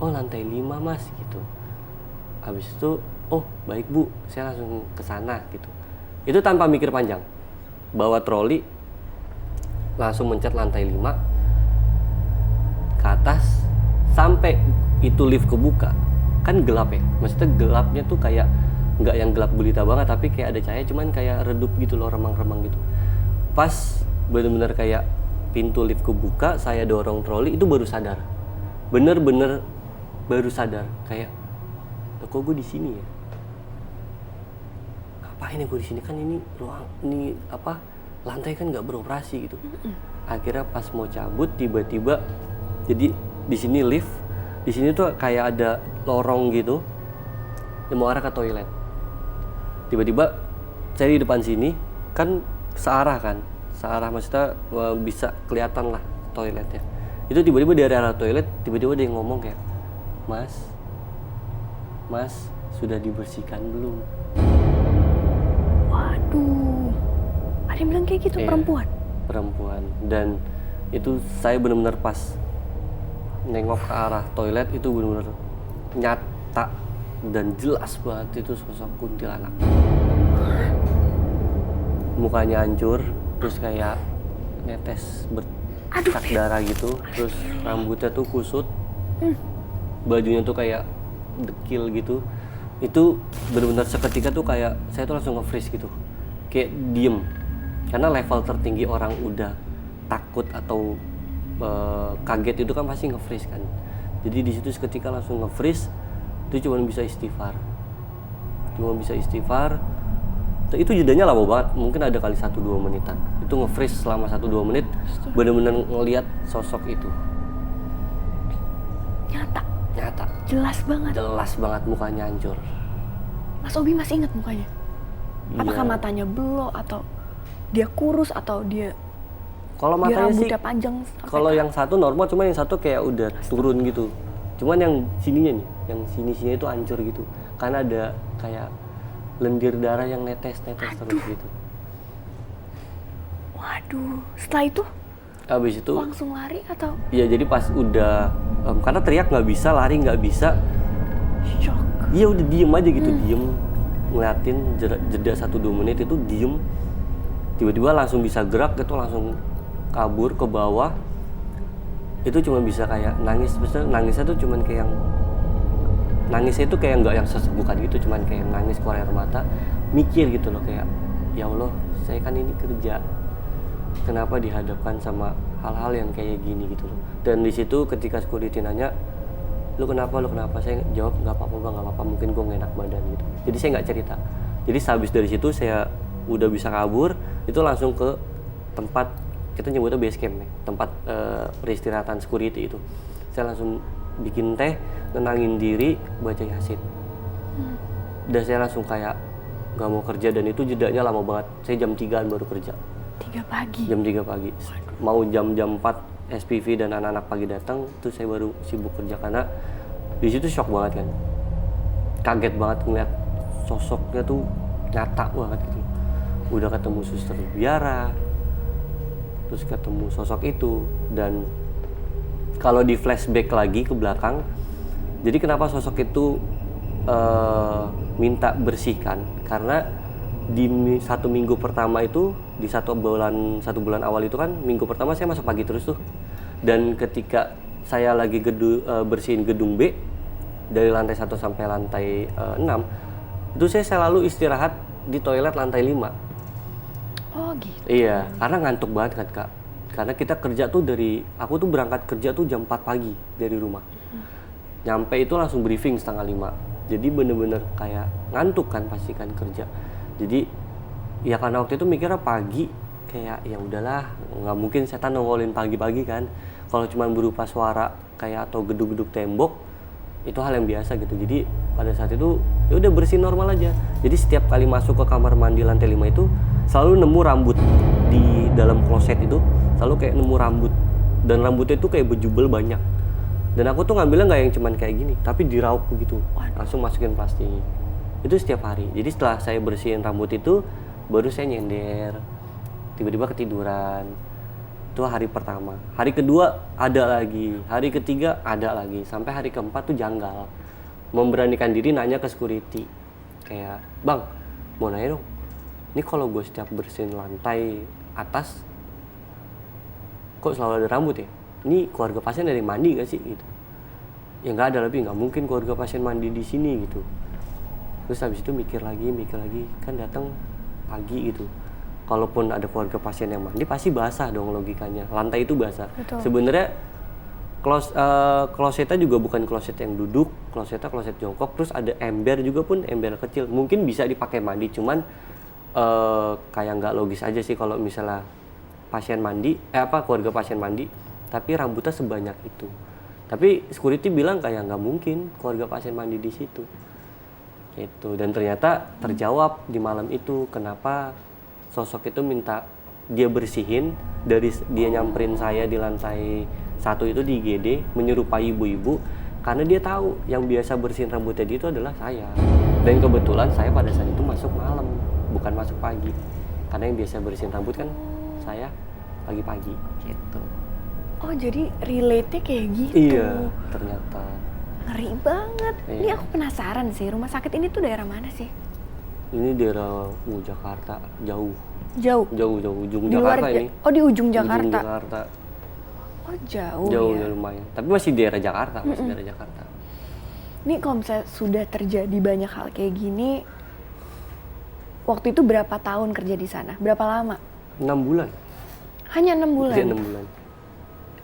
Oh lantai 5 Mas gitu. Habis itu, oh baik Bu, saya langsung ke sana gitu. Itu tanpa mikir panjang, bawa troli, langsung mencet lantai 5 ke atas, sampai itu lift kebuka. Kan gelap ya, maksudnya gelapnya tuh kayak nggak yang gelap gulita banget, tapi kayak ada cahaya, cuman kayak redup gitu loh, remang-remang gitu. Pas bener-bener kayak pintu lift kebuka, saya dorong troli, itu baru sadar, bener-bener baru sadar, kayak kok gue di sini ya, ngapain ya gue di sini, kan ini ruang, ini apa, lantai kan nggak beroperasi gitu. Akhirnya pas mau cabut, tiba-tiba jadi di sini lift, di sini tuh kayak ada lorong gitu, yang mau arah ke toilet. Tiba-tiba saya di depan sini kan searah maksudnya bisa kelihatan lah toiletnya. Itu tiba-tiba dari arah toilet, tiba-tiba ada yang ngomong kayak, Mas, Mas sudah dibersihkan belum? Waduh, ada yang bilang kayak gitu, Iya, perempuan. Dan itu saya benar-benar pas nengok ke arah toilet itu benar-benar nyata dan jelas banget itu sosok kuntilanak. Mukanya hancur, terus kayak netes bercak darah gitu, terus rambutnya tuh kusut, bajunya tuh kayak dekil gitu. Itu benar-benar seketika tuh kayak saya tuh langsung nge-freeze gitu, kayak diem, karena level tertinggi orang udah takut atau kaget itu kan pasti nge-freeze kan. Jadi di situ seketika langsung nge-freeze, itu cuma bisa istighfar. Itu jedanya lama banget, mungkin ada kali 1-2 menitan. Itu nge-freeze selama 1-2 menit, benar-benar ngelihat sosok itu. Nyata, Jelas jelas banget. mukanya hancur. Mas Obi masih ingat mukanya? Apakah Iya. matanya belok atau dia kurus atau dia Kalau matanya sih, rambutnya panjang? kalau yang satu normal, cuma yang satu kayak udah turun gitu. Cuman yang sininya nih, yang sini-sininya itu hancur gitu. Karena ada kayak lendir darah yang netes terus gitu. Waduh, setelah itu Habis itu, langsung lari atau ya jadi pas udah, karena teriak nggak bisa, lari nggak bisa, shock? iya udah diem aja gitu, diem ngeliatin jeda 1-2 menit itu diem. Tiba-tiba langsung bisa gerak gitu, langsung kabur ke bawah. Itu cuma bisa kayak nangis, maksudnya nangisnya tuh cuman kayak yang nangisnya itu kayak nggak yang sesebukan gitu, cuman kayak nangis keluar air mata, mikir gitu loh, kayak ya Allah, saya kan ini kerja, kenapa dihadapkan sama hal-hal yang kayak gini gitu loh. Dan di situ ketika security nanya, lu kenapa, saya jawab nggak apa-apa bang, nggak apa-apa, mungkin gue nggak enak badan gitu. Jadi saya nggak cerita. Jadi sehabis dari situ saya udah bisa kabur, itu langsung ke tempat, kita nyebutnya base camp nih, tempat peristirahatan security itu. Saya langsung bikin teh, nenangin diri, baca Yasin. Dan saya langsung kayak nggak mau kerja, dan itu jedanya lama banget. Saya jam 3-an baru kerja. 3 pagi. Jam 3 pagi. Mau jam 4 SPV dan anak-anak pagi datang, itu saya baru sibuk kerja, karena di situ shock banget kan. Kaget banget ngeliat sosoknya tuh nyata banget gitu. Udah ketemu suster biara, terus ketemu sosok itu. Dan kalau di flashback lagi ke belakang, jadi kenapa sosok itu minta bersihkan, karena di 1 minggu pertama itu, di 1 bulan awal itu kan, minggu pertama saya masuk pagi terus tuh. Dan ketika saya lagi bersihin gedung B dari lantai 1 sampai lantai 6, itu saya selalu istirahat di toilet lantai 5. Oh gitu. Iya, karena ngantuk banget kan Kak. Karena kita kerja tuh aku tuh berangkat kerja tuh jam 4 pagi dari rumah. Nyampe itu langsung briefing 4:30. Jadi bener-bener kayak ngantuk kan pasti kan kerja. Jadi ya karena waktu itu mikirnya pagi, kayak ya udahlah, nggak mungkin setan nongolin pagi-pagi kan. Kalau cuma berupa suara kayak atau gedug-gedug tembok, itu hal yang biasa gitu. Jadi pada saat itu ya udah bersih normal aja. Jadi setiap kali masuk ke kamar mandi lantai 5 itu selalu nemu rambut di dalam kloset itu, selalu kayak nemu rambut, dan rambutnya itu kayak bejubel banyak. Dan aku tuh ngambilnya nggak yang cuman kayak gini, tapi diraup begitu, langsung masukin plastik. Itu setiap hari. Jadi setelah saya bersihin rambut itu, baru saya nyender, tiba-tiba ketiduran. Itu hari pertama. Hari kedua ada lagi, hari ketiga ada lagi, sampai hari keempat tuh janggal. Memberanikan diri nanya ke security, kayak, bang, mau nanya dong, ini kalau gue setiap bersihin lantai atas, kok selalu ada rambut ya? Ini keluarga pasien dari mandi gak sih gitu? Ya nggak ada, lebih nggak mungkin keluarga pasien mandi di sini gitu. Terus habis itu mikir lagi, kan datang pagi gitu. Kalaupun ada keluarga pasien yang mandi, pasti basah dong logikanya. Lantai itu basah. Sebenarnya klosetnya juga bukan kloset yang duduk, klosetnya kloset jongkok. Terus ada ember juga pun ember kecil. Mungkin bisa dipakai mandi, cuman kayak nggak logis aja sih kalau misalnya pasien mandi, keluarga pasien mandi, tapi rambutnya sebanyak itu. Tapi security bilang kayak nggak mungkin keluarga pasien mandi di situ. Gitu. Dan ternyata terjawab di malam itu kenapa sosok itu minta dia bersihin. Dari dia nyamperin saya di lantai 1 itu di IGD, menyerupai ibu-ibu, Karena dia tahu yang biasa bersihin rambutnya dia itu adalah saya. Dan kebetulan saya pada saat itu masuk malam, bukan masuk pagi. Karena yang biasa bersihin rambut kan saya pagi-pagi gitu. Oh jadi relate-nya kayak gitu. Iya, ternyata. Ngeri banget. Iya. Ini aku penasaran sih, rumah sakit ini tuh daerah mana sih? Ini daerah Jakarta, jauh. Jauh? Ujung Di luar Jakarta ini. Oh di ujung Jakarta? Ujung Jakarta. Oh jauh Jauh ya? ya lumayan. Tapi masih daerah Jakarta, masih daerah Jakarta. Ini kalau misalnya sudah terjadi banyak hal kayak gini, waktu itu berapa tahun kerja di sana? Berapa lama? 6 bulan. Hanya 6 bulan? Kerja 6 bulan.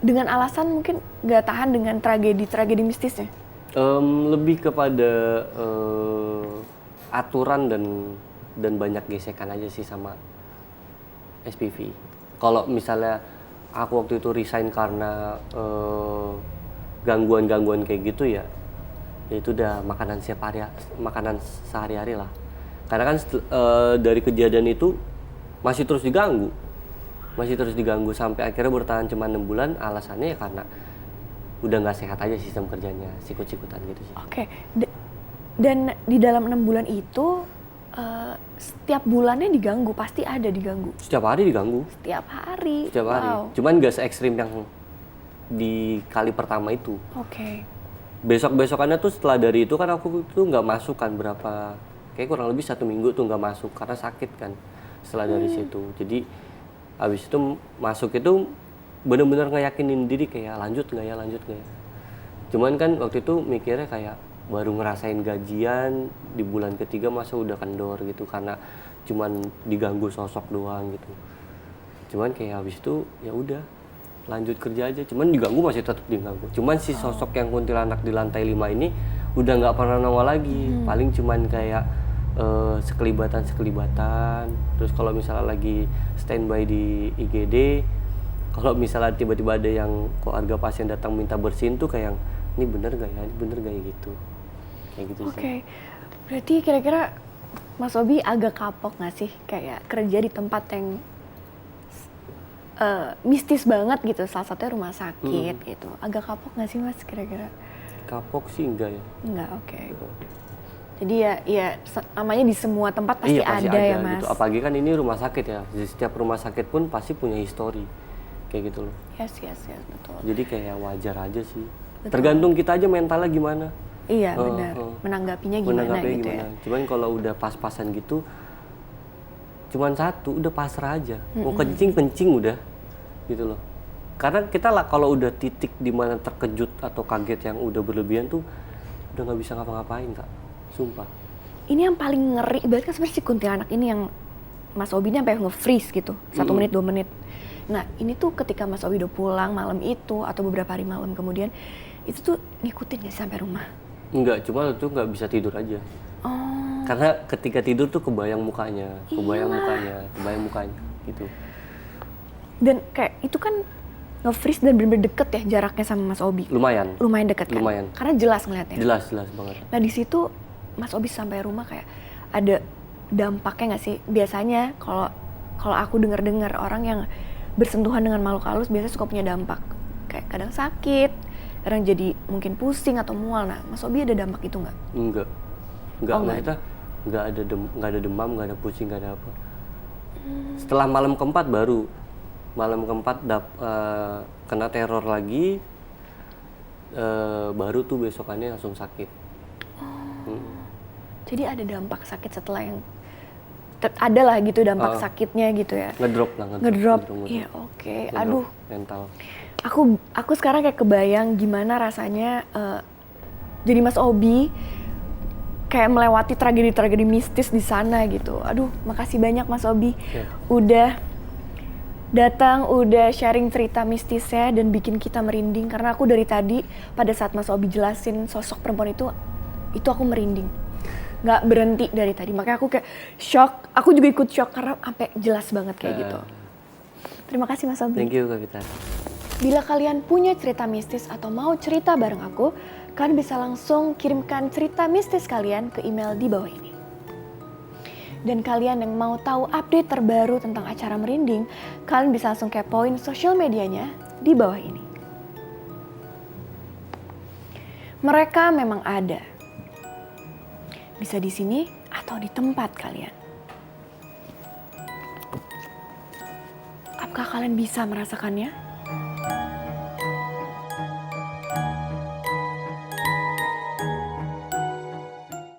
Dengan alasan mungkin nggak tahan dengan tragedi-tragedi mistisnya? Lebih kepada aturan dan banyak gesekan aja sih sama SPV. Kalau misalnya aku waktu itu resign karena gangguan-gangguan kayak gitu ya itu udah makanan makanan sehari-hari lah. Karena kan dari kejadian itu masih terus diganggu sampai akhirnya bertahan cuma 6 bulan. Alasannya ya karena udah nggak sehat aja sistem kerjanya, sikut-sikutan gitu sih. Oke. Dan di dalam 6 bulan itu setiap bulannya diganggu, pasti ada diganggu? Setiap hari diganggu. Setiap hari? Setiap hari. Wow. Cuman nggak se-ekstrim yang di kali pertama itu. Oke. Besok-besokannya tuh setelah dari itu kan aku tuh nggak masuk kan berapa, kayak kurang lebih 1 minggu tuh nggak masuk karena sakit kan setelah dari situ. Jadi habis itu masuk itu bener-bener ngeyakinin diri kayak lanjut nggak ya. Cuman kan waktu itu mikirnya kayak baru ngerasain gajian di bulan ketiga masa udah kendor gitu karena cuman diganggu sosok doang gitu. Cuman kayak habis itu ya udah lanjut kerja aja, cuman diganggu masih tetap diganggu. Cuman si sosok yang kuntilanak di lantai 5 ini udah nggak pernah nongol lagi. Paling cuman kayak sekelibatan. Terus kalau misalnya lagi standby di IGD, kalau misalnya tiba-tiba ada yang keluarga pasien datang minta bersihin tuh kayak ini bener gak ya gitu. Kayak gitu sih. Oke. Berarti kira-kira Mas Obi agak kapok nggak sih kayak kerja di tempat yang mistis banget gitu, salah satunya rumah sakit gitu. Agak kapok nggak sih Mas kira-kira? Kapok sih enggak ya. Enggak, oke. Jadi ya namanya di semua tempat pasti, Iya, pasti ada ya Mas. gitu. Apalagi kan ini rumah sakit ya. Di setiap rumah sakit pun pasti punya histori. Kayak gitu loh. Yes, betul. Jadi kayak wajar aja sih. Betul. Tergantung kita aja mentalnya gimana. Iya benar. Menanggapinya gimana gitu ya. Cuman kalau udah pas-pasan gitu, cuman satu udah pasrah aja. Mau kencing udah, gitu loh. Karena kita lah kalau udah titik di mana terkejut atau kaget yang udah berlebihan tuh udah nggak bisa ngapa-ngapain Kak, sumpah. Ini yang paling ngeri, berarti kan sebenarnya si kuntilanak ini yang Mas Obi ini sampai nge-freeze gitu, 1 menit 2 menit. Nah ini tuh ketika Mas Obi udah pulang malam itu atau beberapa hari malam kemudian, itu tuh ngikutin gak sampai rumah? Enggak, cuma itu nggak bisa tidur aja. Oh. Karena ketika tidur tuh kebayang mukanya gitu. Dan kayak itu kan nge-freeze dan bener-bener deket ya jaraknya sama Mas Obi? Lumayan Deket kan? Lumayan. Karena jelas ngeliatnya? Jelas banget. Nah di situ Mas Obi sampai rumah kayak ada dampaknya nggak sih? Biasanya kalau aku dengar orang yang bersentuhan dengan makhluk halus biasanya suka punya dampak. Kayak kadang sakit, kadang jadi mungkin pusing atau mual. Nah Mas Obi ada dampak itu nggak? Enggak, Enggak. nggak ada demam, nggak ada pusing, nggak ada apa. Setelah malam keempat kena teror lagi, baru tuh besokannya langsung sakit. Jadi ada dampak sakit setelah yang ada lah gitu dampak sakitnya gitu ya? Ngedrop. Iya oke. Aduh. Mental. Aku sekarang kayak kebayang gimana rasanya jadi Mas Obi kayak melewati tragedi-tragedi mistis di sana gitu. Aduh, makasih banyak Mas Obi udah datang, udah sharing cerita mistisnya dan bikin kita merinding. Karena aku dari tadi pada saat Mas Obi jelasin sosok perempuan itu aku merinding. Nggak berhenti dari tadi, makanya aku kayak shock. Aku juga ikut shock karena sampai jelas banget kayak gitu. Terima kasih Mas Obi. Thank you Kak Vita. Bila kalian punya cerita mistis atau mau cerita bareng aku, kalian bisa langsung kirimkan cerita mistis kalian ke email di bawah ini. Dan kalian yang mau tahu update terbaru tentang acara Merinding, kalian bisa langsung kepoin sosial medianya di bawah ini. Mereka memang ada. Bisa di sini atau di tempat kalian. Apakah kalian bisa merasakannya?